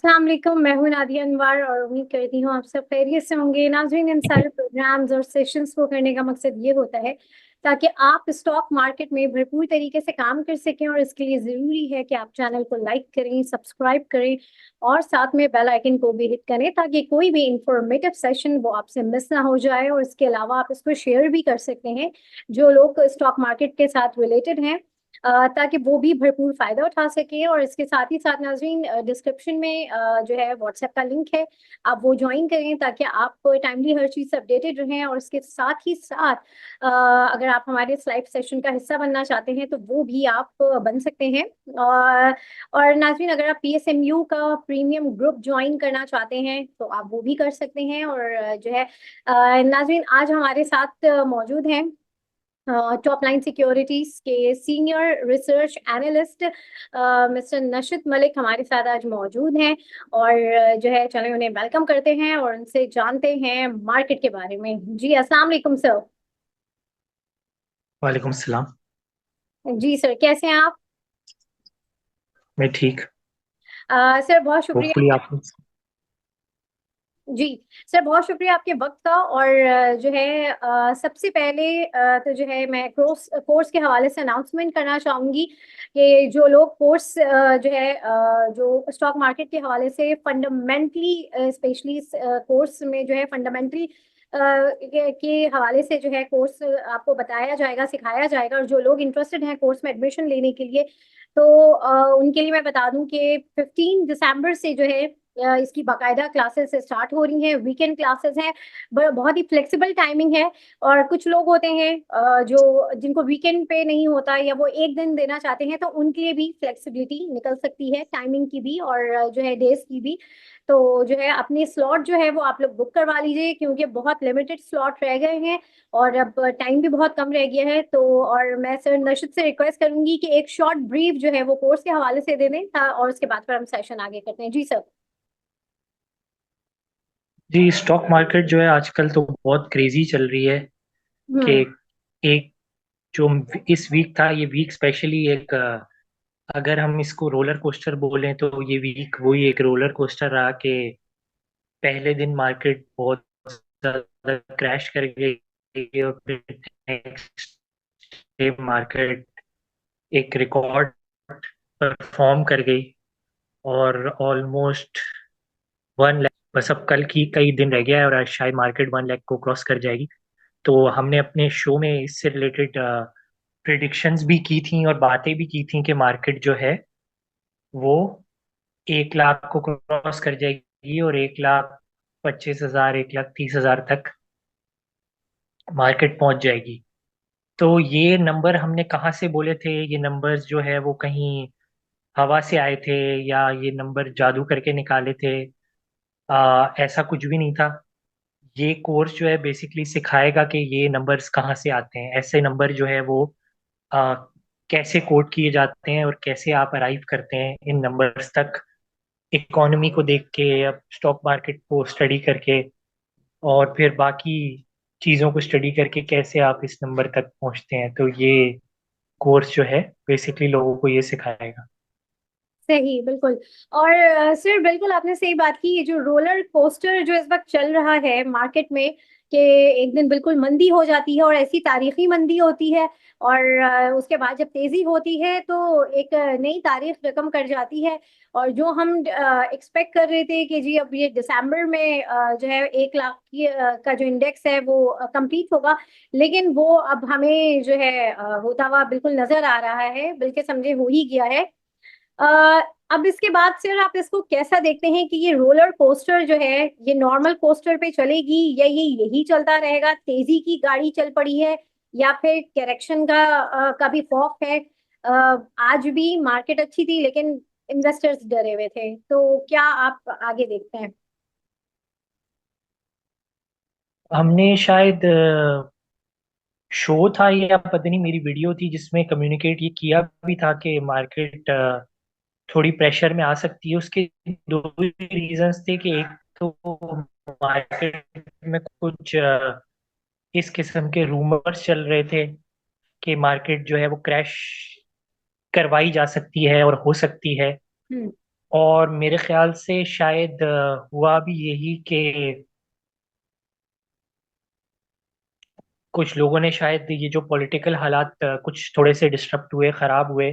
अस्सलाम वालेकुम। मैं हूं नादिया अनवर और उम्मीद करती हूँ आप सब खैरियत से होंगे। नाज़रीन, इन सारे प्रोग्राम्स और सेशंस को करने का मकसद ये होता है ताकि आप स्टॉक मार्केट में भरपूर तरीके से काम कर सकें, और इसके लिए ज़रूरी है कि आप चैनल को लाइक करें, सब्सक्राइब करें और साथ में बेल आइकन को भी हिट करें ताकि कोई भी इंफॉर्मेटिव सेशन वो आपसे मिस ना हो जाए। और इसके अलावा आप इसको शेयर भी कर सकते हैं जो लोग स्टॉक मार्केट के साथ रिलेटेड हैं, ताकि वो भी भरपूर फायदा उठा सके। और इसके साथ ही साथ नाजरीन, डिस्क्रिप्शन में जो है व्हाट्सएप का लिंक है, आप वो ज्वाइन करें ताकि आप टाइमली हर चीज़ से अपडेटेड रहें। और इसके साथ ही साथ अगर आप हमारे इस लाइव सेशन का हिस्सा बनना चाहते हैं तो वो भी आप बन सकते हैं। और नाजरीन, अगर आप पीएसएमयू का प्रीमियम ग्रुप ज्वाइन करना चाहते हैं तो आप वो भी कर सकते हैं। और जो है नाजरीन, आज हमारे साथ मौजूद हैं टॉप लाइन सिक्योरिटीज के senior research analyst mister Nashid Malik हमारे साथ आज मौजूद हैं। और जो है चलो उन्हें वेलकम करते हैं और उनसे जानते हैं मार्केट के बारे में। जी अस्सलाम वालेकुम सर। वालेकुम सलाम। जी सर, कैसे हैं आप? मैं ठीक। सर बहुत शुक्रिया। होपफुली आप। जी सर, बहुत शुक्रिया आपके वक्त का। और जो है सबसे पहले तो जो है मैं कोर्स कोर्स के हवाले से अनाउंसमेंट करना चाहूंगी कि जो लोग कोर्स जो है जो स्टॉक मार्केट के हवाले से फंडामेंटली स्पेशली कोर्स में जो है फंडामेंटली के हवाले से जो है कोर्स आपको बताया जाएगा, सिखाया जाएगा। और जो लोग इंटरेस्टेड हैं कोर्स में एडमिशन लेने के लिए, तो उनके लिए मैं बता दूं कि 15 दिसंबर से जो है इसकी बाकायदा क्लासेस स्टार्ट हो रही हैं। वीकेंड क्लासेस हैं, बहुत ही फ्लेक्सिबल टाइमिंग है। और कुछ लोग होते हैं जो जिनको वीकेंड पे नहीं होता या वो एक दिन देना चाहते हैं, तो उनके लिए भी फ्लेक्सिबिलिटी निकल सकती है, टाइमिंग की भी और जो है डेज की भी। तो जो है अपनी स्लॉट जो है वो आप लोग बुक करवा लीजिए क्योंकि बहुत लिमिटेड स्लॉट रह गए हैं और अब टाइम भी बहुत कम रह गया है। तो और मैं सर नशिद से रिक्वेस्ट करूंगी कि एक शॉर्ट ब्रीफ जो है वो कोर्स के हवाले से दे दें और उसके बाद फिर हम सेशन आगे करते हैं। जी सर। जी, स्टॉक मार्केट जो है आजकल तो बहुत क्रेजी चल रही है कि हम्म। एक जो इस वीक था, ये वीक स्पेशली एक अगर हम इसको रोलर कोस्टर बोलें तो ये वीक वही एक रोलर कोस्टर रहा कि पहले दिन मार्केट बहुत ज्यादा क्रैश कर गई और फिर नेक्स्ट डे मार्केट एक रिकॉर्ड परफॉर्म कर गई और ऑलमोस्ट 1 लाख। बस अब कल की कई दिन रह गया है और आज शायद मार्केट 1 लाख को क्रॉस कर जाएगी। तो हमने अपने शो में इससे रिलेटेड प्रिडिक्शंस भी की थी और बातें भी की थी कि मार्केट जो है वो 1 लाख को क्रॉस कर जाएगी और 1,25,000 1,30,000 तक मार्केट पहुंच जाएगी। तो ये नंबर हमने कहाँ से बोले थे? ये नंबर्स जो है वो कहीं हवा से आए थे या ये नंबर जादू करके निकाले थे? ऐसा कुछ भी नहीं था। ये कोर्स जो है बेसिकली सिखाएगा कि ये नंबर्स कहाँ से आते हैं, ऐसे नंबर जो है वो आ, कैसे कोड किए जाते हैं और कैसे आप अराइव करते हैं इन नंबर्स तक, इकोनॉमी को देख के या स्टॉक मार्केट को स्टडी करके और फिर बाकी चीज़ों को स्टडी करके कैसे आप इस नंबर तक पहुंचते हैं। तो ये कोर्स जो है बेसिकली लोगों को ये सिखाएगा। सही, बिल्कुल। और सर बिल्कुल आपने सही बात की। ये जो रोलर कोस्टर जो इस वक्त चल रहा है मार्केट में, कि एक दिन बिल्कुल मंदी हो जाती है और ऐसी तारीखी मंदी होती है, और उसके बाद जब तेजी होती है तो एक नई तारीख रकम कर जाती है। और जो हम एक्सपेक्ट कर रहे थे कि जी अब ये दिसंबर में जो है 1 लाख की का जो इंडेक्स है वो कंप्लीट होगा, लेकिन वो अब हमें जो है होता हुआ बिल्कुल नजर आ रहा है, बल्कि समझे हो ही गया है। अ, अब इसके बाद सर आप इसको कैसा देखते हैं कि ये रोलर कोस्टर जो है ये नॉर्मल कोस्टर पे चलेगी या ये यही चलता रहेगा, तेजी की गाड़ी चल पड़ी है, या फिर करेक्शन का भी खौफ है? आज भी मार्केट अच्छी थी लेकिन इन्वेस्टर्स डरे हुए थे, तो क्या आप आगे देखते हैं? हमने शायद शो था या पता नहीं मेरी वीडियो थी जिसमें कम्युनिकेट ये किया भी था कि मार्केट थोड़ी प्रेशर में आ सकती है। उसके दो रीजंस थे कि एक तो मार्केट में कुछ इस किस्म के रूमर्स चल रहे थे कि मार्केट जो है वो क्रैश करवाई जा सकती है और हो सकती है। हम्म। और मेरे ख्याल से शायद हुआ भी यही कि कुछ लोगों ने शायद ये जो पॉलिटिकल हालात कुछ थोड़े से डिस्टर्ब हुए, खराब हुए।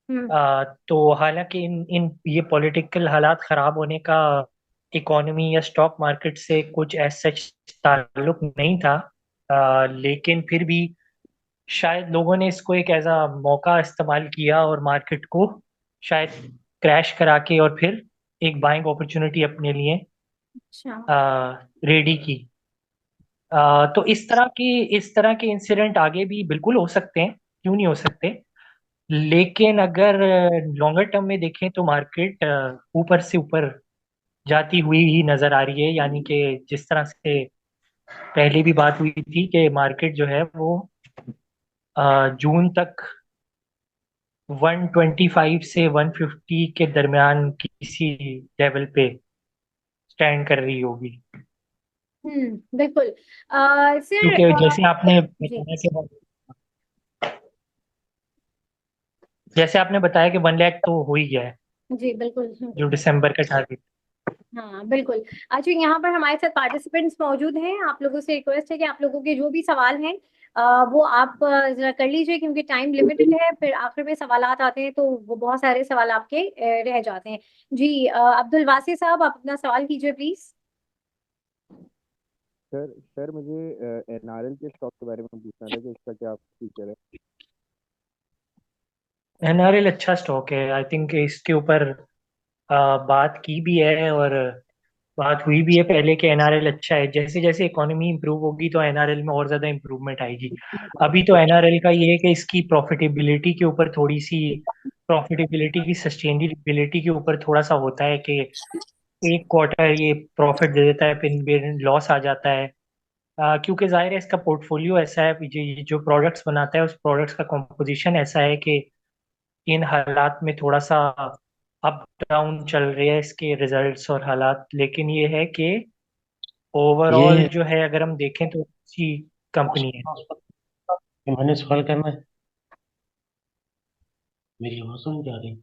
हम्म। तो हालांकि इन इन ये पॉलिटिकल हालात खराब होने का इकोनॉमी या स्टॉक मार्केट से कुछ एज सच ताल्लुक नहीं था। लेकिन फिर भी शायद लोगों ने इसको एक एज अ मौका इस्तेमाल किया और मार्केट को शायद क्रैश करा के और फिर एक बाइंग अपॉर्चुनिटी अपने लिए अच्छा। रेडी की। तो इस तरह के इंसिडेंट आगे भी बिल्कुल हो सकते हैं, क्यों नहीं हो सकते। लेकिन अगर लॉन्गर टर्म में देखें तो मार्केट ऊपर से ऊपर जाती हुई ही नजर आ रही है। यानी कि जिस तरह से पहले भी बात हुई थी कि मार्केट जो है वो जून तक 125 से 150 के दरमियान किसी लेवल पे स्टैंड कर रही होगी। बिल्कुल। सर। क्योंकि जी। जैसे आपने बताया कि 1 लाख तो हो ही गया है, जी बिल्कुल। जो दिसंबर का टारगेट। हाँ बिल्कुल। अच्छा, यहाँ पर हमारे साथ पार्टिसिपेंट्स मौजूद हैं। आप लोगों से रिक्वेस्ट है कि आप लोगों के जो भी सवाल हैं वो आप जरा कर लीजिए, क्योंकि टाइम लिमिटेड है। फिर आखिर में सवालात आते हैं तो वो बहुत सारे सवाल आपके रह जाते हैं। जी, अब्दुल वासी साहब, आप अपना सवाल कीजिए प्लीज। सर सर मुझे एनआरएल के स्टॉक के बारे में पूछना था कि इसका क्या फ्यूचर है। एनआरएल अच्छा स्टॉक है, आई थिंक इसके ऊपर बात की भी है और बात हुई भी है पहले कि एनआरएल अच्छा है। जैसे जैसे इकोनॉमी इंप्रूव होगी तो एनआरएल में और ज्यादा इंप्रूवमेंट आएगी। अभी तो एनआरएल का ये है कि इसकी प्रॉफिटेबिलिटी के ऊपर थोड़ी सी, प्रॉफिटेबिलिटी की सस्टेनेबिलिटी के ऊपर थोड़ा सा होता है कि एक क्वार्टर ये प्रॉफिट दे देता है फिर लॉस आ जाता है। क्योंकि जाहिर है इसका पोर्टफोलियो ऐसा है, ये जो प्रोडक्ट्स बनाता है उस प्रोडक्ट्स का कॉम्पोजिशन ऐसा है कि इन हालात में थोड़ा सा अप डाउन चल रहे हैं इसके रिजल्ट्स और हालात। लेकिन ये है कि ओवरऑल ये जो है अगर हम देखें तो अच्छी कंपनी है। मैंने सवाल करना है। मेरी आवाज सुन जा रही?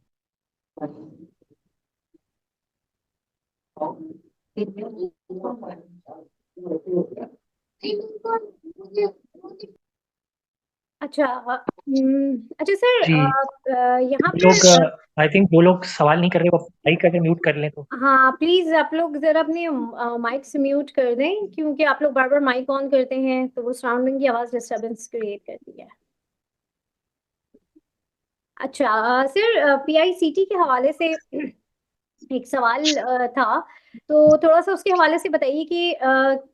अच्छा। अच्छा सर, जी, यहाँ जो लोग पर आई थिंक जो लोग सवाल नहीं कर रहे वो लाइक करके म्यूट कर लें तो। हाँ प्लीज आप लोग जरा अपने माइक से म्यूट कर दें, क्योंकि आप लोग बार बार माइक ऑन करते हैं तो वो सराउंडिंग की आवाज डिस्टरबेंस क्रिएट करती है। अच्छा, सर पीआईसीटी के हवाले से एक सवाल था। तो थोड़ा सा उसके हवाले से बताइए कि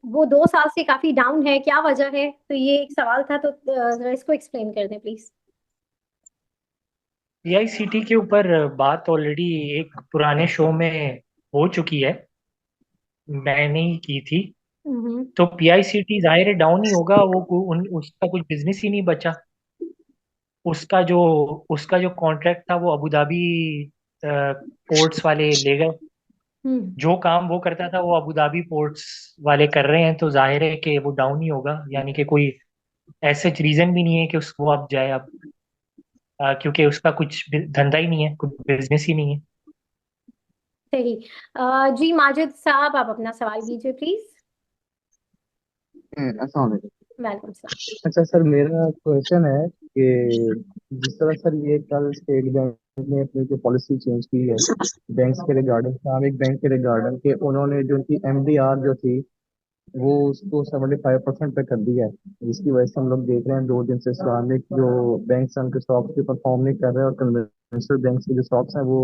वो 2 साल से काफी डाउन है, क्या वजह है? तो ये एक सवाल था, तो जरा इसको एक्सप्लेन कर दें प्लीज। पीआईसीटी के ऊपर बात ऑलरेडी एक पुराने शो में हो चुकी है, मैंने ही की थी। हम्म। तो पीआईसीटी जाहिर है डाउन ही होगा, उसका कुछ बिजनेस ही नहीं बचा। उसका जो उसका जो कॉन्ट्रैक्ट था वो अबू धाबी पोर्ट्स वाले ले गए। हम्म। जो काम वो करता था वो अबू धाबी पोर्ट्स वाले कर रहे हैं, तो जाहिर है कि वो डाउन ही होगा। यानी कि कोई ऐसे रीजन भी नहीं है कि उसको अब जाए अब, क्योंकि उसका कुछ धंधा ही नहीं है, कुछ बिजनेस ही नहीं है। सही। जी माजिद साहब, आप अपना सवाल कीजिए प्लीज। अस्सलाम वालेकुम। Welcome sir. अच्छा सर, मेरा क्वेश्चन है कि जिस तरह सर ये कल स्टेट बैंक ने अपनी जो पॉलिसी चेंज की है बैंक्स के रिगार्डिंग, इस्लामिक बैंक के रिगार्डिंग, के उन्होंने जो उनकी एमडीआर जो थी वो उसको 75% पे कर दिया है, जिसकी वजह से हम लोग देख रहे हैं 2 दिन से इस्लामिक जो बैंक्स हैं उनके स्टॉक्स भी परफॉर्म नहीं कर रहे हैं और कन्वेंशनल बैंक्स के जो स्टॉक्स हैं वो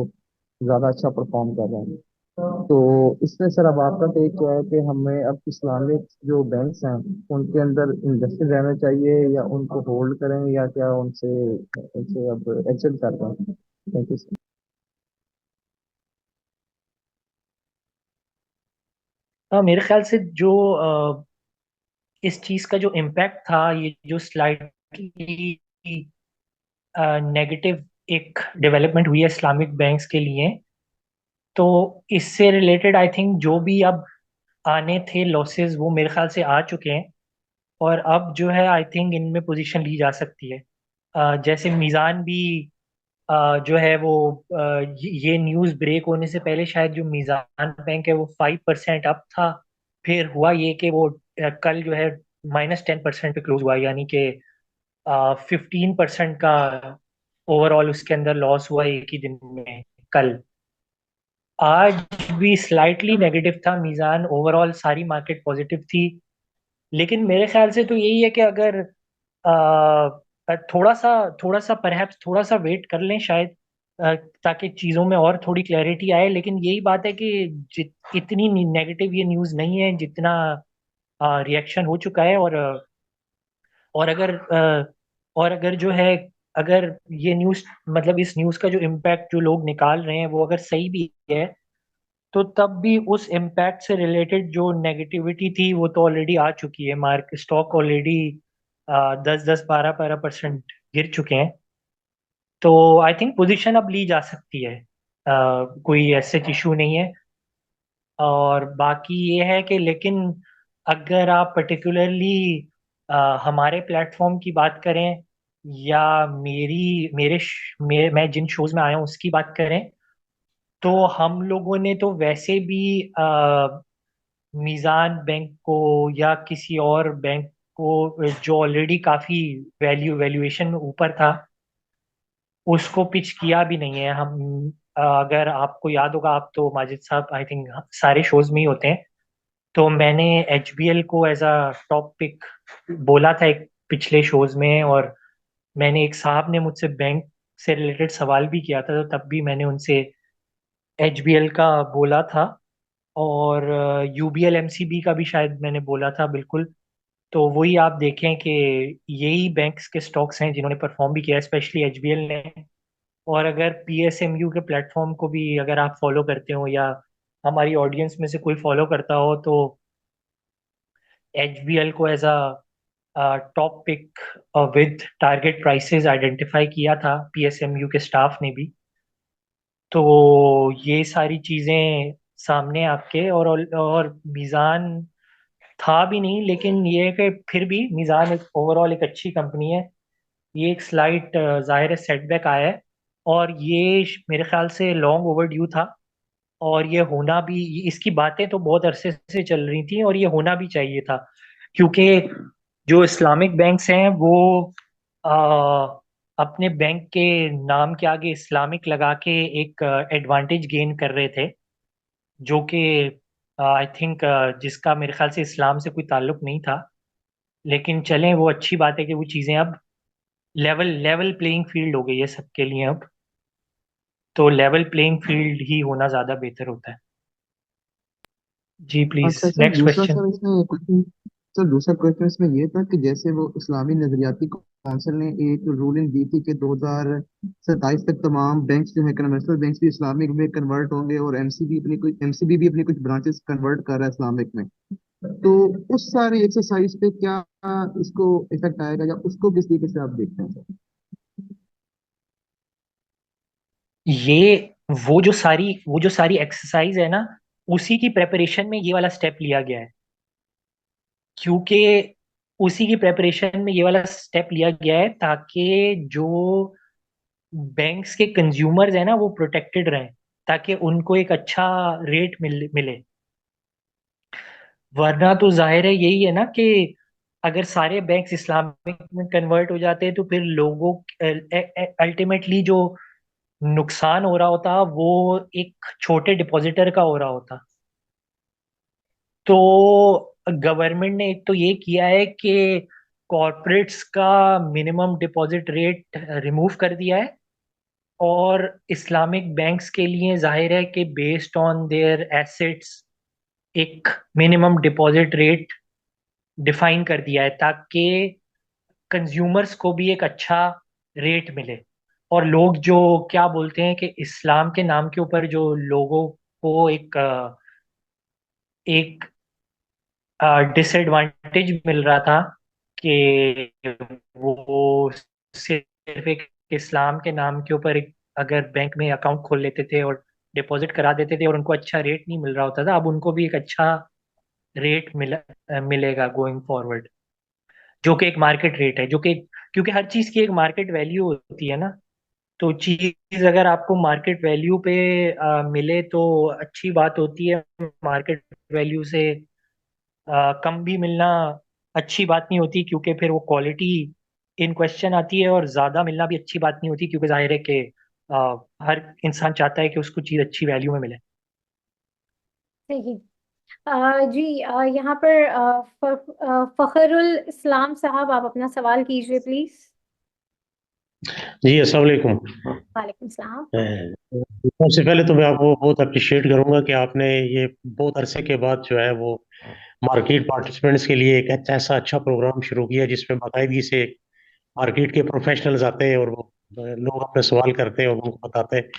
ज़्यादा अच्छा परफॉर्म कर रहे हैं। तो इसमें सर अब आपका टेक क्या है कि हमें अब इस्लामिक जो बैंक्स हैं उनके अंदर इन्वेस्टेड रहना चाहिए या उनको होल्ड करें या क्या उनसे उनसे अब एग्जिट कर रहे हैं? Thank you sir. हाँ, मेरे ख्याल से जो इस चीज का जो इम्पैक्ट था, ये जो स्लाइटली नेगेटिव एक डेवलपमेंट हुई है इस्लामिक बैंक्स के लिए, तो इससे रिलेटेड आई थिंक जो भी अब आने थे लॉसेस वो मेरे ख्याल से आ चुके हैं। और अब जो है आई थिंक इनमें पोजीशन ली जा सकती है। जैसे मीज़ान भी जो है वो ये न्यूज़ ब्रेक होने से पहले शायद जो मीज़ान बैंक है वो 5% अप था। फिर हुआ ये कि वो कल जो है -10% पे क्लोज हुआ, यानी कि 15% का ओवरऑल उसके अंदर लॉस हुआ एक ही दिन में कल। आज भी स्लाइटली नेगेटिव था मीज़ान, ओवरऑल सारी मार्केट पॉजिटिव थी। लेकिन मेरे ख्याल से तो यही है कि अगर थोड़ा सा परहैप्स थोड़ा सा वेट कर लें शायद, ताकि चीज़ों में और थोड़ी क्लैरिटी आए। लेकिन यही बात है कि इतनी नेगेटिव ये न्यूज़ नहीं है जितना रिएक्शन हो चुका है। और अगर और अगर जो है, अगर ये न्यूज़ मतलब इस न्यूज़ का जो इम्पैक्ट जो लोग निकाल रहे हैं वो अगर सही भी है, तो तब भी उस इम्पैक्ट से रिलेटेड जो नेगेटिविटी थी वो तो ऑलरेडी आ चुकी है। मार्क स्टॉक ऑलरेडी 10-10 12-12% गिर चुके हैं। तो आई थिंक पोजीशन अब ली जा सकती है, कोई ऐसे इशू नहीं है। और बाकी ये है कि लेकिन अगर आप पर्टिकुलरली हमारे प्लेटफॉर्म की बात करें या मैं जिन शोज में आया हूँ उसकी बात करें, तो हम लोगों ने तो वैसे भी मीज़ान बैंक को या किसी और बैंक को जो ऑलरेडी काफी वैल्यूएशन में ऊपर था उसको पिच किया भी नहीं है हम। अगर आपको याद होगा, आप तो माजिद साहब आई थिंक सारे शोज में ही होते हैं, तो मैंने एचबीएल को एज अ टॉप पिक बोला था एक पिछले शोज में। और मैंने एक साहब ने मुझसे बैंक से रिलेटेड सवाल भी किया था, तो तब भी मैंने उनसे एचबीएल का बोला था। और यूबीएल एमसीबी का भी शायद मैंने बोला था, बिल्कुल। तो वही आप देखें कि यही बैंक्स के स्टॉक्स हैं जिन्होंने परफॉर्म भी किया, स्पेशली एचबीएल ने। और अगर पीएसएमयू के प्लेटफॉर्म को भी अगर आप फॉलो करते हो या हमारी ऑडियंस में से कोई फॉलो करता हो, तो एचबीएल को as a top pick with target prices identify किया था पीएसएमयू के स्टाफ ने भी। तो ये सारी चीजें सामने आपके, और मीज़ान था भी नहीं, लेकिन ये है कि फिर भी मीज़ान एक ओवरऑल एक अच्छी कंपनी है। ये एक स्लाइट जाहिर है सेटबैक आया है, और ये मेरे ख्याल से लॉन्ग ओवरड्यू था। और ये होना भी, इसकी बातें तो बहुत अरसे से चल रही थी और ये होना भी चाहिए था, क्योंकि जो इस्लामिक बैंक्स हैं वो अपने बैंक के नाम के आगे इस्लामिक लगा के एक एडवांटेज गेन कर रहे थे, जो कि आई थिंक जिसका मेरे ख्याल से इस्लाम से कोई ताल्लुक नहीं था। लेकिन चलें, वो अच्छी बात है कि वो चीज़ें अब लेवल लेवल प्लेइंग फील्ड हो गई है सबके लिए अब। तो लेवल प्लेइंग फील्ड ही होना ज़्यादा बेहतर होता है। जी प्लीज, अच्छा सर, नेक्स्ट दूसरा क्वेश्चन। सर इसमें क्वेश्चन, सर दूसरा क्वेश्चन इसमें ये था कि जैसे वो इस्लामी नजरियाती काउंसिल ने एक रूलिंग दी थी कि 2027 तक तमाम बैंक्स जो है कन्वेंशनल बैंक्स भी इस्लामिक में कन्वर्ट होंगे, और एमसीबी भी अपनी कुछ ब्रांचेस कन्वर्ट कर रहा है इस्लामिक में। तो उस सारी एक्सरसाइज पे क्या इसको इफेक्ट आएगा, या उसको किस तरीके से आप देखते हैं सर? ये वो जो सारी एक्सरसाइज है ना, उसी की प्रेपरेशन में ये वाला स्टेप लिया गया है। क्योंकि उसी की प्रेपरेशन में ये वाला स्टेप लिया गया है ताकि जो बैंक्स के कंज्यूमर्स हैं ना वो प्रोटेक्टेड रहें, ताकि उनको एक अच्छा रेट मिले। वरना तो जाहिर है यही है ना कि अगर सारे बैंक्स इस्लामिक में कन्वर्ट हो जाते हैं तो फिर लोगों अल्टीमेटली जो नुकसान हो रहा होता वो एक छोटे डिपॉजिटर का हो रहा होता। तो गवर्नमेंट ने एक तो ये किया है कि कॉरपोरेट्स का मिनिमम डिपॉजिट रेट रिमूव कर दिया है। और इस्लामिक बैंक्स के लिए जाहिर है कि बेस्ड ऑन देयर एसेट्स एक मिनिमम डिपॉजिट रेट डिफाइन कर दिया है, ताकि कंज्यूमर्स को भी एक अच्छा रेट मिले। और लोग जो क्या बोलते हैं कि इस्लाम के नाम के ऊपर जो लोगों को एक डिसएडवांटेज मिल रहा था कि वो सिर्फ एक इस्लाम के नाम के ऊपर एक अगर बैंक में अकाउंट खोल लेते थे और डिपॉजिट करा देते थे और उनको अच्छा रेट नहीं मिल रहा होता था, अब उनको भी एक अच्छा रेट मिलेगा गोइंग फॉरवर्ड, जो कि एक मार्केट रेट है, जो कि क्योंकि हर चीज की एक मार्केट वैल्यू होती है ना। तो चीज अगर आपको मार्केट वैल्यू पे मिले तो अच्छी बात होती है। मार्केट वैल्यू से कम भी मिलना अच्छी बात नहीं होती, क्योंकि फिर वो क्वालिटी इन क्वेश्चन आती है, और ज्यादा मिलना भी अच्छी बात नहीं होती, क्योंकि जाहिर है कि हर इंसान चाहता है कि उसको चीज अच्छी वैल्यू में मिले। सही। जी, यहाँ पर फखरुल इस्लाम साहब, आप अपना सवाल कीजिए प्लीज। जी अस्सलाम वालेकुम। वालेकुम सलाम। सबसे पहले तो मैं आपको बहुत अप्रिशिएट करूंगा कि आपने ये बहुत अरसे के बाद जो है वो मार्केट पार्टिसिपेंट्स के लिए एक ऐसा अच्छा प्रोग्राम शुरू किया जिसमें बाकायदगी से मार्केट के प्रोफेशनल्स आते हैं और वो लोग अपने सवाल करते हैं और उनको बताते हैं।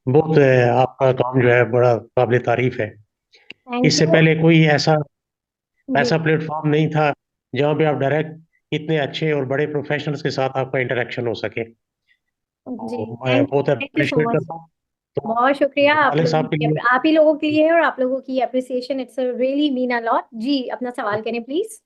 बहुत आपका काम जो है बड़ा काबिल तारीफ है। थैंक इससे यू। पहले कोई ऐसा जी। ऐसा प्लेटफॉर्म नहीं था जहाँ पे आप डायरेक्ट इतने अच्छे और बड़े प्रोफेशनल्स के साथ आपका इंटरेक्शन हो सके। जी, तो मैं थैंक बहुत thank you so appreciate much. करता हूँ। तो बहुत शुक्रिया आप मालिक लोगों साहब के की, लिए, आप ही लोगों के लिए है, और आप लोगों की appreciation it's really mean a lot. जी, अपना सवाल करें प्लीज।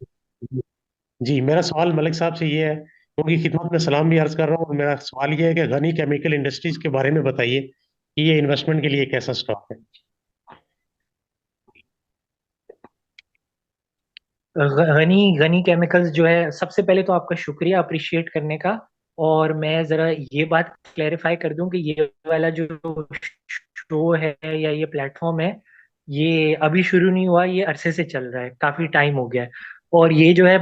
जी मेरा सवाल मलिक साहब से ये है, उनकी खिदमत में सलाम भी अर्ज कर रहा हूँ, और मेरा सवाल ये है कि गनी केमिकल इंडस्ट्रीज के बारे में बताइए कि ये इन्वेस्टमेंट के लिए कैसा स्टॉक है। गनी गनी केमिकल्स जो है, सबसे पहले तो आपका शुक्रिया अप्रिशिएट करने का। और मैं जरा ये बात क्लेरिफाई कर दूं कि ये वाला जो शो है या ये प्लेटफॉर्म है, ये अभी शुरू नहीं हुआ, ये अरसे से चल रहा है, काफी टाइम हो गया है। और ये जो है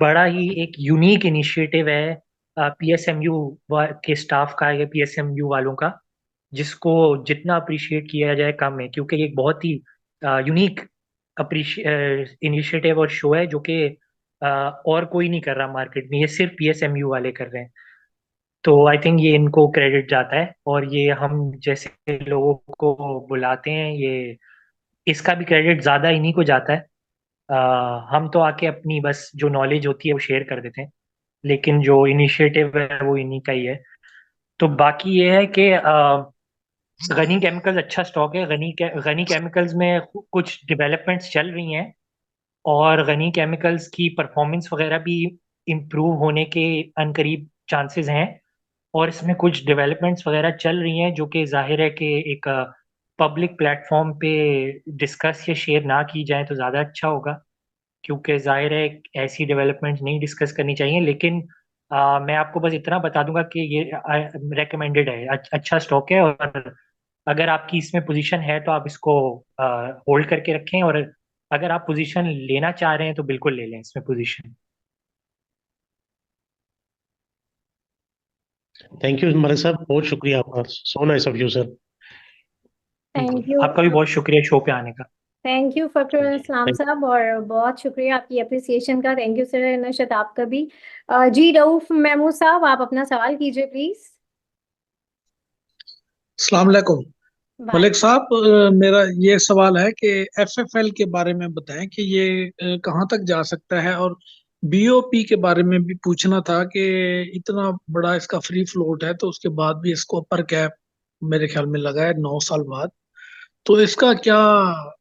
बड़ा ही एक यूनिक इनिशिएटिव है पीएसएमयू के स्टाफ का या पीएसएमयू वालों का, जिसको जितना अप्रिशिएट किया जाए कम है, क्योंकि ये एक बहुत ही यूनिक इनिशिएटिव और शो है जो कि और कोई नहीं कर रहा मार्केट में, ये सिर्फ पीएसएमयू वाले कर रहे हैं। तो आई थिंक ये इनको क्रेडिट जाता है, और ये हम जैसे लोगों को बुलाते हैं, ये इसका भी क्रेडिट ज्यादा इन्हीं को जाता है। हम तो आके अपनी बस जो नॉलेज होती है वो शेयर कर देते हैं, लेकिन जो इनिशिएटिव है वो इन्हीं का ही है। तो बाकी ये है कि गनी केमिकल्स अच्छा स्टॉक है। गनी केमिकल्स में कुछ डेवलपमेंट्स चल रही हैं, और गनी केमिकल्स की परफॉर्मेंस वगैरह भी इम्प्रूव होने के अनकरीब चांसेस हैं। और इसमें कुछ डेवलपमेंट्स वगैरह चल रही हैं जो कि जाहिर है कि एक पब्लिक प्लेटफॉर्म पे डिस्कस या शेयर ना की जाए तो ज़्यादा अच्छा होगा, क्योंकि जाहिर है ऐसी डेवलपमेंट्स नहीं डिस्कस करनी चाहिए। लेकिन मैं आपको बस इतना बता दूंगा कि ये रेकमेंडेड है, अच्छा स्टॉक है, और अगर आपकी इसमें पोजीशन है तो आप इसको होल्ड करके रखें, और अगर आप पोजीशन लेना चाह रहे हैं तो बिल्कुल ले लें इसमें पोजीशन। थैंक यू मलिक साहब, बहुत शुक्रिया आपका। So nice of you sir. Thank you. आपका भी बहुत शुक्रिया शो पे आने का। थैंक यू फखरुल इस्लाम साहब, और बहुत शुक्रिया आपकी अप्रिसिएशन का। थैंक यू सर नशत, आपका भी। जी, रऊफ महमूद साहब, आप अपना सवाल कीजिए प्लीज। अस्सलाम वालेकुम। बाय। मलिक साहब, मेरा ये सवाल है कि एफएफएल के बारे में बताएं कि ये कहाँ तक जा सकता है, और बीओपी के बारे में भी पूछना था कि इतना बड़ा इसका फ्री फ्लोट है तो उसके बाद भी इसको अपर कैप मेरे ख्याल में लगा है 9 साल बाद। तो इसका क्या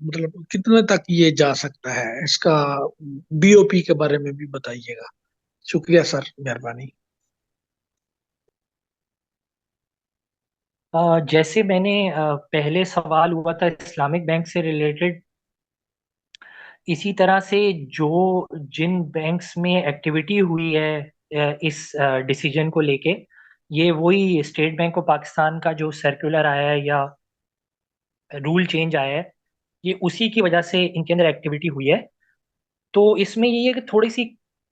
मतलब, कितने तक ये जा सकता है, इसका बीओपी के बारे में भी बताइएगा। शुक्रिया सर, मेहरबानी। जैसे मैंने पहले सवाल हुआ था इस्लामिक बैंक से रिलेटेड, इसी तरह से जो जिन बैंक्स में एक्टिविटी हुई है इस डिसीजन को लेके, ये वही स्टेट बैंक ऑफ पाकिस्तान का जो सर्कुलर आया है या रूल चेंज आया है, ये उसी की वजह से इनके अंदर एक्टिविटी हुई है। तो इसमें ये है कि थोड़ी सी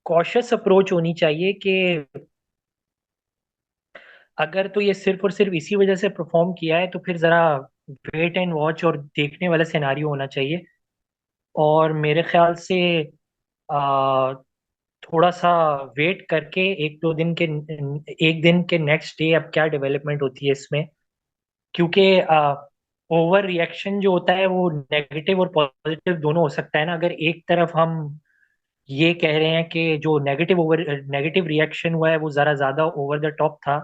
कॉशियस अप्रोच होनी चाहिए कि अगर तो ये सिर्फ और सिर्फ इसी वजह से परफॉर्म किया है तो फिर जरा वेट एंड वॉच और देखने वाला सिनेरियो होना चाहिए। और मेरे ख्याल से आ, थोड़ा सा वेट करके एक दिन के नेक्स्ट डे अब क्या डेवलपमेंट होती है इसमें, क्योंकि ओवर रिएक्शन जो होता है वो नेगेटिव और पॉजिटिव दोनों हो सकता है ना। अगर एक तरफ हम ये कह रहे हैं कि जो नेगेटिव रिएक्शन हुआ है वो जरा ज्यादा ओवर द टॉप था,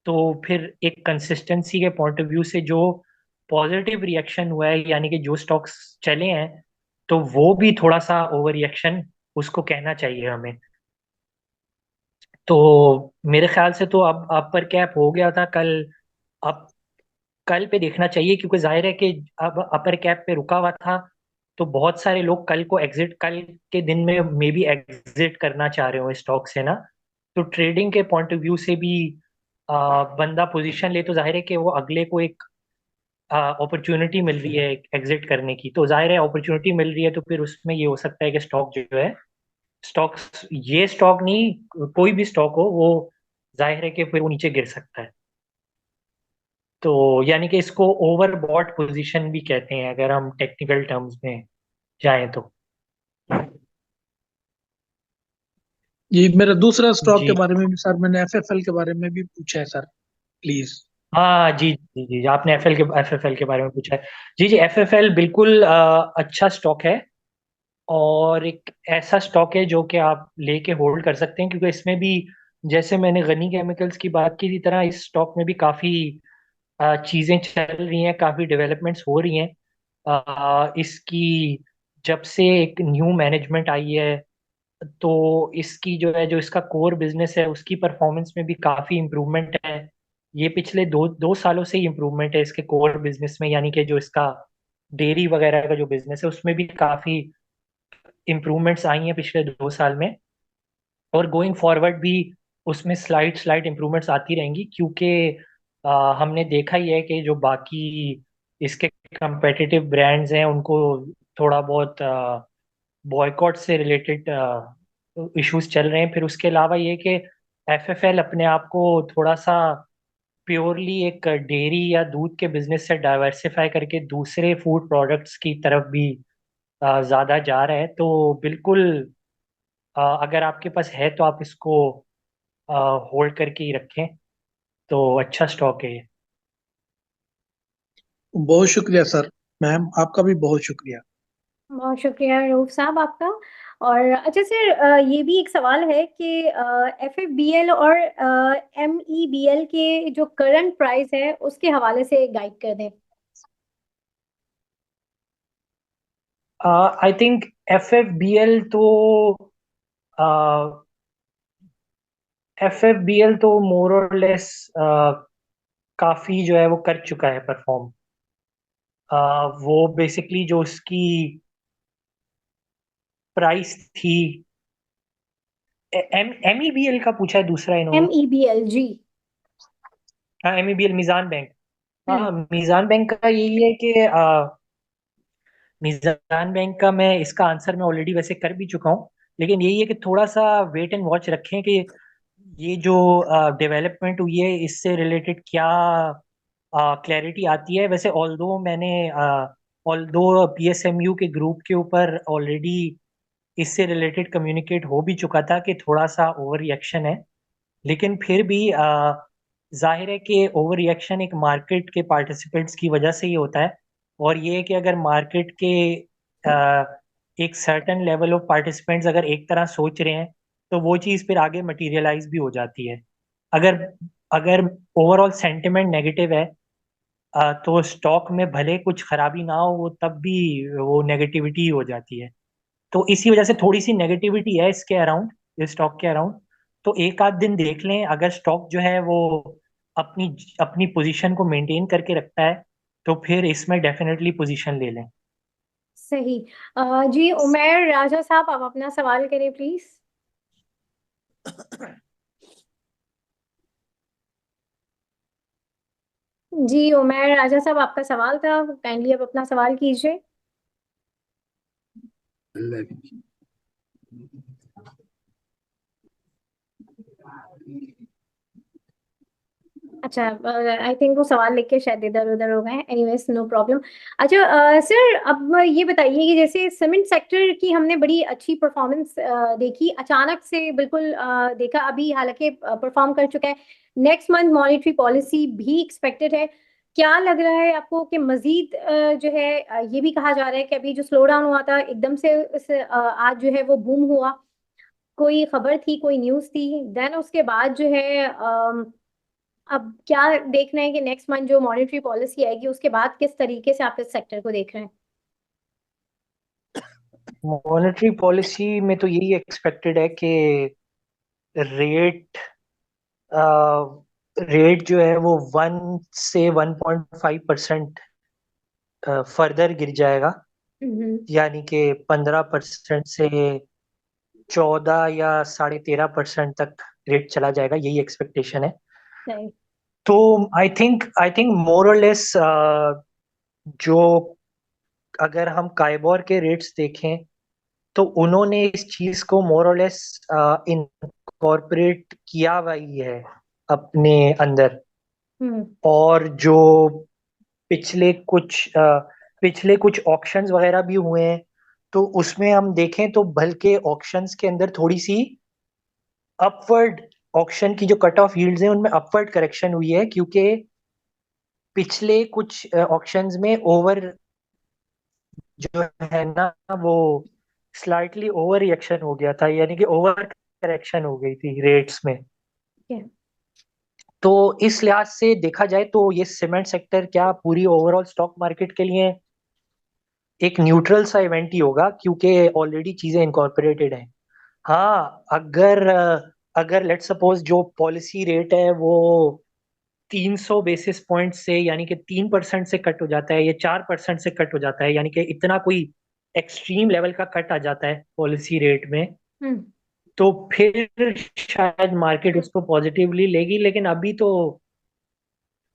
तो फिर एक कंसिस्टेंसी के पॉइंट ऑफ व्यू से जो पॉजिटिव रिएक्शन हुआ है, यानी कि जो स्टॉक्स चले हैं, तो वो भी थोड़ा सा ओवर रिएक्शन उसको कहना चाहिए हमें। तो मेरे ख्याल से तो अब अपर कैप हो गया था कल। अब कल पे देखना चाहिए, क्योंकि जाहिर है कि अब अपर कैप पे रुका हुआ था, तो बहुत सारे लोग कल के दिन में मे बी एग्जिट करना चाह रहे हो स्टॉक से ना। तो ट्रेडिंग के पॉइंट ऑफ व्यू से भी बंदा पोजीशन ले तो जाहिर है कि वो अगले को एक अपॉर्चुनिटी मिल रही है एग्जिट करने की। तो जाहिर है अपॉर्चुनिटी मिल रही है, तो फिर उसमें ये हो सकता है कि स्टॉक जो है, स्टॉक्स, ये स्टॉक नहीं कोई भी स्टॉक हो, वो जाहिर है कि फिर वो नीचे गिर सकता है। तो यानी कि इसको ओवरबॉट पोजीशन भी कहते हैं अगर हम टेक्निकल टर्म्स में जाएं तो। ये मेरा दूसरा स्टॉक के जी बारे में भी सर, मैंने एफएफएल के बारे में भी पूछा है सर, प्लीज। हाँ, जी जी जी, आपने एफएफएल के बारे में पूछा है। जी जी, एफएफएल बिल्कुल अच्छा स्टॉक है, और एक ऐसा स्टॉक है जो कि आप लेके होल्ड कर सकते हैं, क्योंकि इसमें भी जैसे मैंने गनी केमिकल्स की बात की थी तरह इस स्टॉक में भी काफ़ी चीज़ें चल रही हैं, काफ़ी डेवलपमेंट्स हो रही हैं। इसकी जब से एक न्यू मैनेजमेंट आई है, तो इसकी जो है, जो इसका कोर बिजनेस है, उसकी परफॉर्मेंस में भी काफ़ी इम्प्रूवमेंट है। ये पिछले दो दो सालों से ही इम्प्रूवमेंट है इसके कोर बिजनेस में, यानी कि जो इसका डेयरी वगैरह का जो बिजनेस है उसमें भी काफ़ी इम्प्रूवमेंट्स आई हैं पिछले 2 साल में। और गोइंग फॉरवर्ड भी उसमें स्लाइड स्लाइड इम्प्रूवमेंट्स आती रहेंगी, क्योंकि हमने देखा ही है कि जो बाकी इसके कंपेटिटिव ब्रांड्स हैं उनको थोड़ा बहुत बॉयकॉट से रिलेटेड इश्यूज चल रहे हैं। फिर उसके अलावा ये कि एफएफएल अपने आप को थोड़ा सा प्योरली एक डेयरी या दूध के बिजनेस से डाइवर्सिफाई करके दूसरे फूड प्रोडक्ट्स की तरफ भी ज़्यादा जा रहा है। तो बिल्कुल अगर आपके पास है तो आप इसको होल्ड करके ही रखें, तो अच्छा स्टॉक है ये। बहुत शुक्रिया सर। मैम आपका भी बहुत शुक्रिया। बहुत शुक्रिया रऊफ साहब आपका। और अच्छा सर, ये भी एक सवाल है कि एफएफबीएल और एमईबीएल के जो करंट प्राइस है उसके हवाले से गाइड कर दें। I think F F B L तो मोर और लेस काफी जो है वो कर चुका है परफॉर्म। वो बेसिकली जो उसकी प्राइस थी, एम ई बी एल का पूछा है दूसरा इन्होंने। एमईबीएल जी। हाँ, M E B L, Meezan bank. हम्म। हाँ, मीजान बैंक का यही है कि मीजान बैंक का मैं इसका आंसर मैं ऑलरेडी वैसे कर भी चुका हूँ, लेकिन यही है कि थोड़ा सा वेट एंड वॉच रखें कि ये जो डेवलपमेंट हुई है इससे रिलेटेड क्या क्लैरिटी आती है। वैसे ऑल्दो पीएसएमयू के ग्रुप के ऊपर ऑलरेडी इससे रिलेटेड कम्युनिकेट हो भी चुका था कि थोड़ा सा ओवर रिएक्शन है, लेकिन फिर भी जाहिर है कि ओवर रिएक्शन एक मार्केट के पार्टिसिपेंट्स की वजह से ही होता है। और ये है कि अगर मार्केट के एक सर्टेन लेवल ऑफ पार्टिसिपेंट्स अगर एक तरह सोच रहे हैं, तो वो चीज़ फिर आगे मटेरियलाइज भी हो जाती है। अगर अगर ओवरऑल सेंटिमेंट नेगेटिव है, तो स्टॉक में भले कुछ खराबी ना हो, वो तब भी वो नेगेटिविटी हो जाती है। तो इसी वजह से थोड़ी सी नेगेटिविटी है इसके अराउंड, इस स्टॉक के अराउंड। तो एक आध दिन देख लें, अगर स्टॉक जो है वो अपनी अपनी पोजीशन को मेंटेन करके रखता है, तो फिर इसमें डेफिनेटली पोजीशन ले लें। सही। जी उमेर राजा साहब, आप अपना सवाल करें प्लीज। जी उमेर राजा साहब, आपका सवाल था, काइंडली आप अपना सवाल कीजिए। अच्छा, आई थिंक वो सवाल लिख के शायद इधर उधर हो गए। Anyways, no problem. अच्छा सर, अब ये बताइए कि जैसे सीमेंट सेक्टर की हमने बड़ी अच्छी परफॉर्मेंस देखी, अचानक से बिल्कुल देखा, अभी हालांकि परफॉर्म कर चुका है। नेक्स्ट मंथ मॉनेटरी पॉलिसी भी एक्सपेक्टेड है। क्या लग रहा है आपको कि मजीद जो है ये भी कहा जा रहा है कि अभी जो स्लो डाउन हुआ था एकदम से आज जो है वो बूम हुआ, कोई खबर थी, कोई न्यूज़ थी, देन उसके बाद जो है अब क्या देख रहे हैं कि नेक्स्ट मंथ जो मॉनेटरी पॉलिसी आएगी उसके बाद किस तरीके से आप इस सेक्टर को देख रहे हैं। मॉनेटरी पॉलिसी में तो यही एक्सपेक्टेड है कि रेट रेट जो है वो 1 से 1.5% फर्दर गिर जाएगा, हम्म। यानी कि 15% से 14 या 13.5% तक रेट चला जाएगा, यही एक्सपेक्टेशन है। सही। तो आई थिंक मोर और लेस जो, अगर हम काइबोर के रेट्स देखें तो उन्होंने इस चीज को मोर और लेस इनकॉर्पोरेट किया हुआ ही है अपने अंदर। हम्म। और जो पिछले कुछ ऑक्शंस वगैरह भी हुए हैं, तो उसमें हम देखें तो बल्कि ऑक्शंस के अंदर थोड़ी सी अपवर्ड, ऑक्शन की जो कट ऑफ यील्ड्स हैं उनमें अपवर्ड करेक्शन हुई है, क्योंकि पिछले कुछ ऑक्शंस में ओवर जो है ना, वो स्लाइटली ओवर रिएक्शन हो गया था, यानी कि ओवर करेक्शन हो गई थी रेट्स में। क्या? तो इस लिहाज से देखा जाए तो ये सीमेंट सेक्टर क्या पूरी ओवरऑल स्टॉक मार्केट के लिए एक न्यूट्रल सा इवेंट ही होगा, क्योंकि ऑलरेडी चीजें इनकॉर्पोरेटेड हैं। हाँ, अगर अगर लेट सपोज जो पॉलिसी रेट है वो 300 बेसिस पॉइंट से, यानी कि 3% से कट हो जाता है या 4% से कट हो जाता है, यानी कि इतना कोई एक्सट्रीम लेवल का कट आ जाता है पॉलिसी रेट में, हम्म। तो फिर शायद मार्केट उसको पॉजिटिवली लेगी। लेकिन अभी तो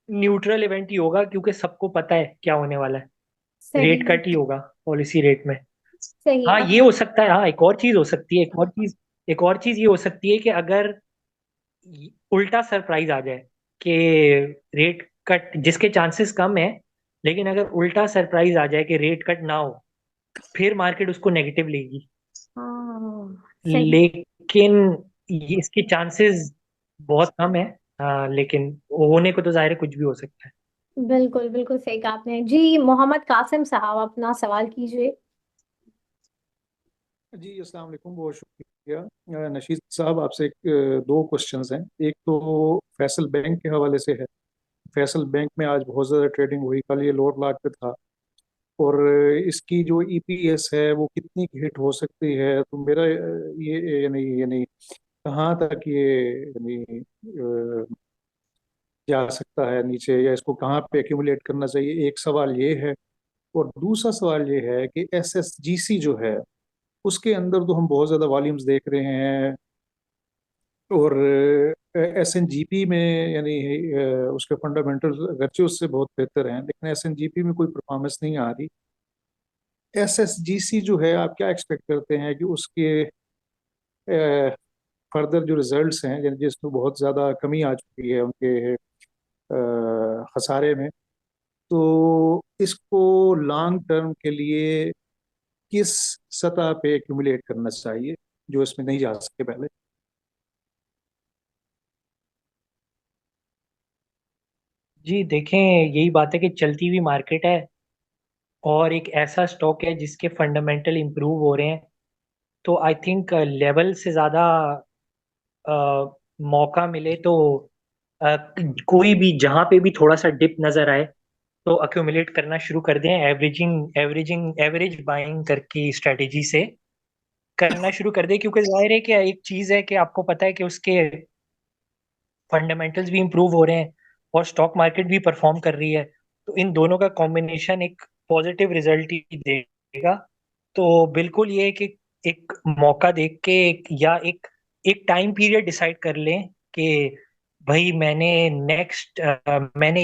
न्यूट्रल इवेंट ही होगा, क्योंकि सबको पता है क्या होने वाला है, सही। रेट कट ही होगा पॉलिसी रेट में। सही। हाँ, अब ये हो सकता है। हाँ, एक और चीज हो सकती है, एक और चीज ये हो सकती है कि अगर उल्टा सरप्राइज आ जाए कि रेट कट, जिसके चांसेस कम है, लेकिन अगर उल्टा सरप्राइज आ जाए कि रेट कट ना हो, फिर मार्केट उसको नेगेटिव लेगी। हाँ। सही। लेकिन इसके चांसेस बहुत कम है। लेकिन होने को तो जाहिर है कुछ भी हो सकता है। बिल्कुल बिल्कुल सही कहा आपने जी। मोहम्मद कासिम साहब, अपना सवाल कीजिए। जी अस्सलाम वालेकुम, बहुत शुक्रिया। नशीद साहब, आपसे दो क्वेश्चंस हैं। एक तो फैसल बैंक के हवाले से है। फैसल बैंक में आज बहुत ज़्यादा ट्रेडिंग हुई, कल ये लोअर ब्लॉक पे था, और इसकी जो ईपीएस है वो कितनी हिट हो सकती है? तो मेरा ये यानी कहाँ तक ये यानी जा सकता है नीचे, या इसको कहाँ पे एक्यूमुलेट करना चाहिए? एक सवाल ये है। और दूसरा सवाल ये है कि एसएसजीसी जो है उसके अंदर तो हम बहुत ज़्यादा वॉल्यूम्स देख रहे हैं, और एसएनजीपी में यानी उसके फंडामेंटल अगरचे उससे बहुत बेहतर हैं, लेकिन एसएनजीपी में कोई परफॉर्मेंस नहीं आ रही। एसएसजीसी जो है, आप क्या एक्सपेक्ट करते हैं कि उसके फर्दर जो रिजल्ट्स हैं, जिसमें बहुत ज़्यादा कमी आ चुकी है उनके खसारे में, तो इसको लॉन्ग टर्म के लिए किस सतह पे एक्यूमुलेट करना चाहिए जो इसमें नहीं जा सके पहले? जी देखें, यही बात है कि चलती हुई मार्केट है और एक ऐसा स्टॉक है जिसके फंडामेंटल इंप्रूव हो रहे हैं, तो आई थिंक लेवल से ज़्यादा मौका मिले तो अ, कोई भी जहां पे भी थोड़ा सा डिप नजर आए तो अक्यूमुलेट करना शुरू कर दें, एवरेज बाइंग करके स्ट्रेटेजी से करना शुरू कर दें। क्योंकि जाहिर है कि एक चीज है कि आपको पता है कि उसके फंडामेंटल्स भी इंप्रूव हो रहे हैं और स्टॉक मार्केट भी परफॉर्म कर रही है, तो इन दोनों का कॉम्बिनेशन एक पॉजिटिव रिजल्ट ही देगा। तो बिल्कुल ये है कि एक मौका देख के या एक एक टाइम पीरियड डिसाइड कर लें कि भाई मैंने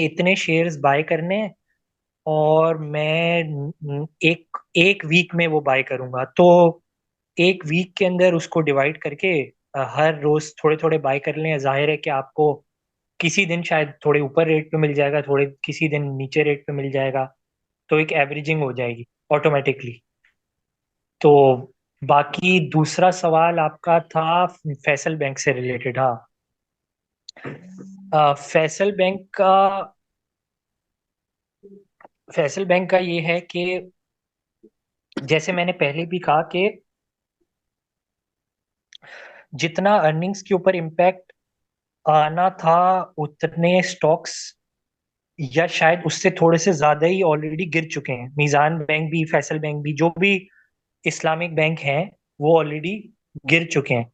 इतने शेयर्स बाय करने हैं और मैं एक एक वीक में वो बाय करूंगा। तो एक वीक के अंदर उसको डिवाइड करके हर रोज थोड़े थोड़े बाय कर लें। जाहिर है कि आपको किसी दिन शायद थोड़े ऊपर रेट पे मिल जाएगा, थोड़े किसी दिन नीचे रेट पे मिल जाएगा, तो एक एवरेजिंग हो जाएगी ऑटोमेटिकली। तो बाकी दूसरा सवाल आपका था फैसल बैंक से रिलेटेड। हाँ, अ, फैसल बैंक का फैसल बैंक का ये है कि जैसे मैंने पहले भी कहा कि जितना अर्निंग्स के ऊपर इम्पैक्ट आना था, उतने स्टॉक्स या शायद उससे थोड़े से ज्यादा ही ऑलरेडी गिर चुके हैं। मीजान बैंक भी, फैसल बैंक भी, जो भी इस्लामिक बैंक हैं, वो ऑलरेडी गिर चुके हैं।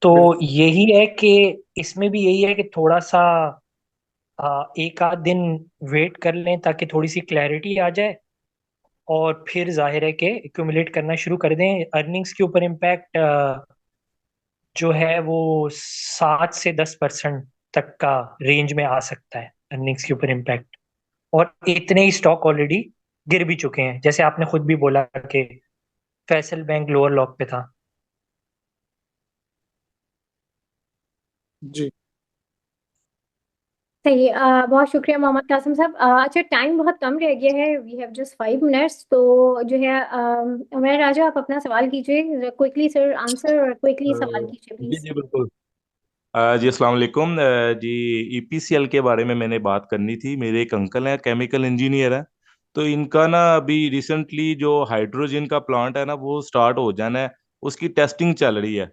तो बिल्कुल। यही है कि इसमें भी यही है कि थोड़ा सा एक आध दिन वेट कर लें ताकि थोड़ी सी क्लैरिटी आ जाए, और फिर जाहिर है कि एक्यूमुलेट करना शुरू कर दें। अर्निंग्स के ऊपर इम्पैक्ट जो है वो 7 से 10% तक का रेंज में आ सकता है, अर्निंग्स के ऊपर इम्पैक्ट। और इतने ही स्टॉक ऑलरेडी गिर भी चुके हैं, जैसे आपने खुद भी बोला कि फैसल बैंक लोअर लॉक पे था। जी। सही। बहुत शुक्रिया मोहम्मद कासिम साहब। अच्छा, टाइम बहुत कम रह गया है, वी हैव जस्ट 5 मिनट्स। तो जो है उमर राजा, आप अपना सवाल कीजिए क्विकली सर, आंसर और क्विकली सवाल कीजिए जी प्लीज। जी बिल्कुल। जी अस्सलाम वालेकुम। जी ईपीसीएल के बारे में मैंने बात करनी थी। मेरे एक अंकल हैं, केमिकल इंजीनियर है। तो इनका ना अभी रिसेंटली जो हाइड्रोजन का प्लांट है ना वो स्टार्ट हो जाना है, उसकी टेस्टिंग चल रही है।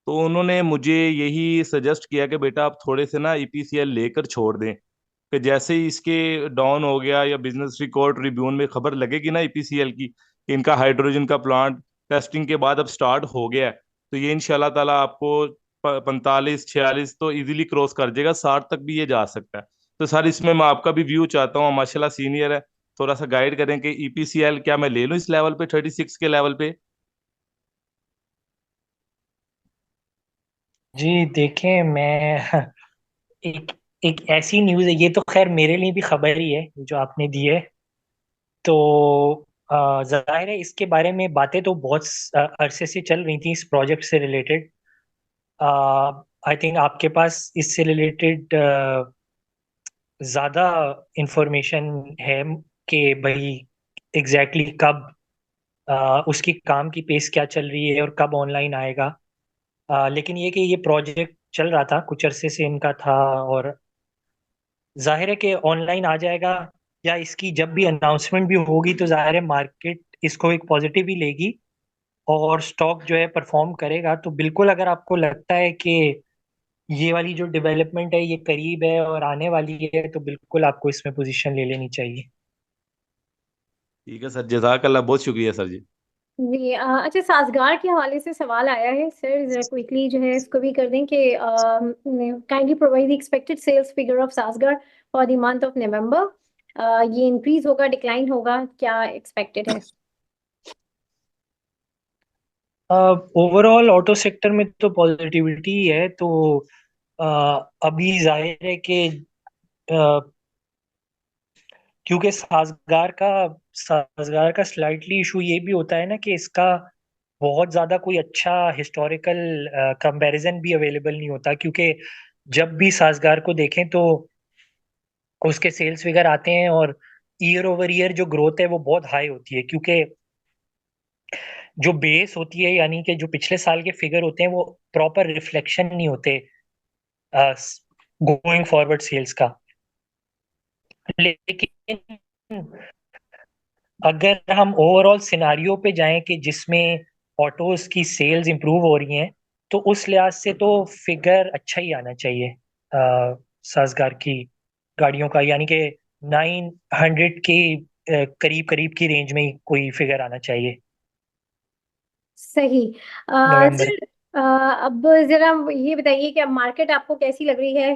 तो उन्होंने मुझे यही सजेस्ट किया कि बेटा आप थोड़े से ना ईपीसीएल लेकर छोड़ दें, कि जैसे ही इसके डाउन हो गया या बिजनेस रिकॉर्ड ट्रिब्यून में खबर लगेगी ना ईपीसीएल की कि इनका हाइड्रोजन का प्लांट टेस्टिंग के बाद अब स्टार्ट हो गया है, तो ये इंशाल्लाह ताला आपको 45 46 तो इजीली क्रॉस कर जाएगा, 60 तक भी ये जा सकता है। तो सर इसमें मैं आपका भी व्यू चाहता हूँ, माशाल्लाह सीनियर है, थोड़ा सा गाइड करें कि ईपीसीएल क्या मैं ले लूँ इस लेवल पे, 36 के लेवल पे। जी देखें, मैं एक एक ऐसी न्यूज़ है, ये तो खैर मेरे लिए भी खबर ही है जो आपने दी है। तो जाहिर है इसके बारे में बातें तो बहुत अरसे से चल रही थी इस प्रोजेक्ट से रिलेटेड। आई थिंक आपके पास इससे रिलेटेड ज़्यादा इंफॉर्मेशन है कि भाई एग्जैक्टली कब उसकी काम की पेस क्या चल रही है और कब ऑनलाइन आएगा। लेकिन ये कि ये प्रोजेक्ट चल रहा था, कुछ अरसे से इनका था, और जाहिर है कि ऑनलाइन आ जाएगा, या इसकी जब भी अनाउंसमेंट भी होगी तो जाहिर है मार्केट इसको एक पॉजिटिव ही लेगी और स्टॉक जो है परफॉर्म करेगा। तो बिल्कुल अगर आपको लगता है कि ये वाली जो डेवलपमेंट है ये करीब है और आने वाली है, तो बिल्कुल आपको इसमें पोजीशन ले लेनी चाहिए। ठीक है सर, जज़ाकल्लाह, बहुत शुक्रिया सर जी। जी। अच्छा, साजगार के हवाले से सवाल आया है सर, जरा क्विकली जो है इसको भी कर दें कि kindly provide the expected sales figure of Sazgar for the month of November. ये इंक्रीज होगा, डिक्लाइन होगा, क्या एक्सपेक्टेड है? ओवरऑल ऑटो सेक्टर में तो पॉजिटिविटी ही है। तो अ, अभी जाहिर है कि क्योंकि साजगार का स्लाइटली इशू ये भी होता है ना कि इसका बहुत ज्यादा कोई अच्छा हिस्टोरिकल कंपैरिजन भी अवेलेबल नहीं होता, क्योंकि जब भी साजगार को देखें तो उसके सेल्स फिगर आते हैं और ईयर ओवर ईयर जो ग्रोथ है वो बहुत हाई होती है, क्योंकि जो बेस होती है यानी कि जो पिछले साल के फिगर होते हैं वो प्रॉपर रिफ्लेक्शन नहीं होते गोइंग फॉरवर्ड सेल्स का। लेकिन अगर हम ओवरऑल सिनारियो पे जाएं कि जिसमें ऑटोज की सेल्स इंप्रूव हो रही हैं, तो उस लिहाज से तो फिगर अच्छा ही आना चाहिए साजगार की गाड़ियों का, यानी कि 900 के करीब करीब की रेंज में ही कोई फिगर आना चाहिए सही। नवंबर। सर, अब जरा ये बताइए कि अब मार्केट आपको कैसी लग रही है?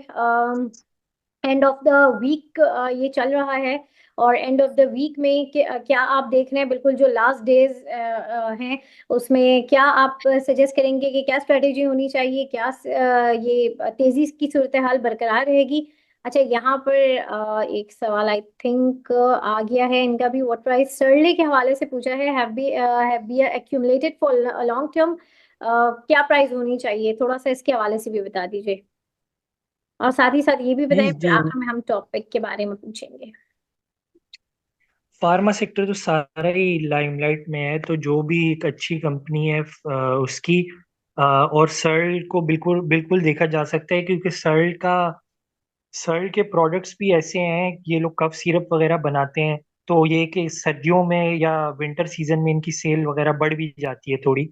एंड ऑफ द वीक ये चल रहा है, और एंड ऑफ द वीक में क्या आप देख रहे हैं, बिल्कुल जो लास्ट डेज हैं उसमें क्या आप सजेस्ट करेंगे कि क्या स्ट्रेटेजी होनी चाहिए, क्या ये तेजी की सूरत हाल बरकरार रहेगी? अच्छा, यहाँ पर एक सवाल आई थिंक आ गया है इनका भी। व्हाट प्राइस सर्ले के हवाले से पूछा है, have be accumulated for long term, क्या प्राइस होनी चाहिए, थोड़ा सा इसके हवाले से भी बता दीजिए। और साथ ही साथ ये भी जी बताएं, फिर जो आखिर में हम टॉपिक के बारे में पूछेंगे। फार्मा सेक्टर तो सारा ही लाइमलाइट में है, तो जो भी एक अच्छी कंपनी है उसकी और सर्ल को बिल्कुल बिल्कुल देखा जा सकता है, क्योंकि सर्ल के प्रोडक्ट्स भी ऐसे हैं, ये लोग कफ सिरप वगैरह बनाते हैं। तो ये कि सर्दियों में या विंटर सीजन में इनकी सेल वगैरह बढ़ भी जाती है थोड़ी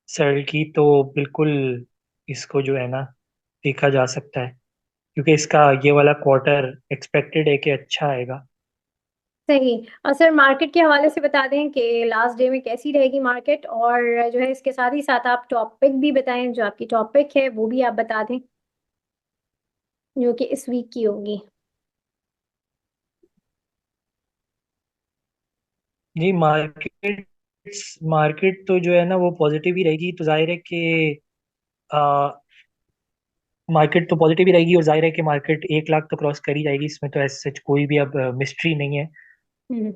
सर्ल की। तो बिल्कुल इसको जो है ना देखा जा सकता है, क्योंकि इसका ये वाला क्वार्टर एक्सपेक्टेड है कि अच्छा आएगा। सही। और सर मार्केट के हवाले से बता दें कि लास्ट डे में कैसी रहेगी मार्केट, और जो है इसके साथ ही साथ आप टॉपिक भी बताएं, जो आपकी टॉपिक है वो भी आप बता दें जो कि इस वीक की होगी। जी, मार्केट मार्केट तो जो है ना वो पॉजिटिव ही रहेगी। तो जाहिर है कि मार्केट तो पॉजिटिव ही रहेगी, और जाहिर है कि मार्केट 1 लाख तो क्रॉस कर ही जाएगी। इसमें तो ऐसे सच कोई भी अब मिस्ट्री नहीं है। हम्म।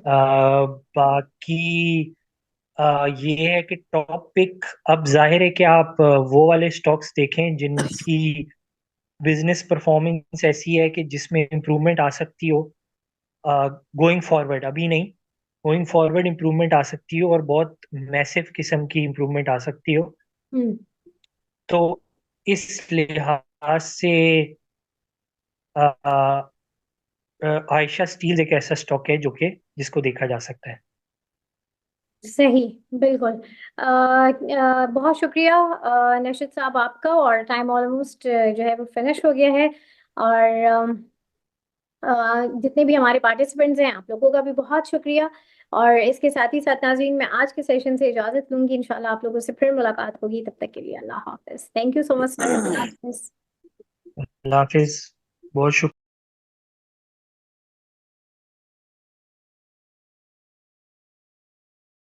बाकी ये है कि टॉपिक अब जाहिर है कि आप वो वाले स्टॉक्स देखें जिनकी बिजनेस परफॉर्मेंस ऐसी है कि जिसमें इम्प्रूवमेंट आ सकती हो गोइंग फॉरवर्ड। अभी नहीं, गोइंग फॉरवर्ड इम्प्रूवमेंट आ सकती हो, और बहुत मैसिव किस्म की इम्प्रूवमेंट आ सकती हो। हम्म। तो इस लिहाज से अ, अ, आयशा स्टील्स एक ऐसा स्टॉक है जो कि जिसको देखा जा सकता है। सही, बिल्कुल। बहुत शुक्रिया नशीद साहब आपका। और टाइम ऑलमोस्ट जो है वो फिनिश हो गया है। और जितने भी हमारे पार्टिसिपेंट्स हैं आप लोगों का भी बहुत शुक्रिया। और इसके साथ ही साथ नाज़रीन, मैं आज के सेशन से इजाज़त लूंगी। इंशाल्लाह आप लोगों से फिर मुलाकात होगी। तब तक के लिए अल्लाह हाफिज़। Thank you so much sir. अल्लाह हाफिज़। अल्लाह हाफिज। बहुत शुक्रिया।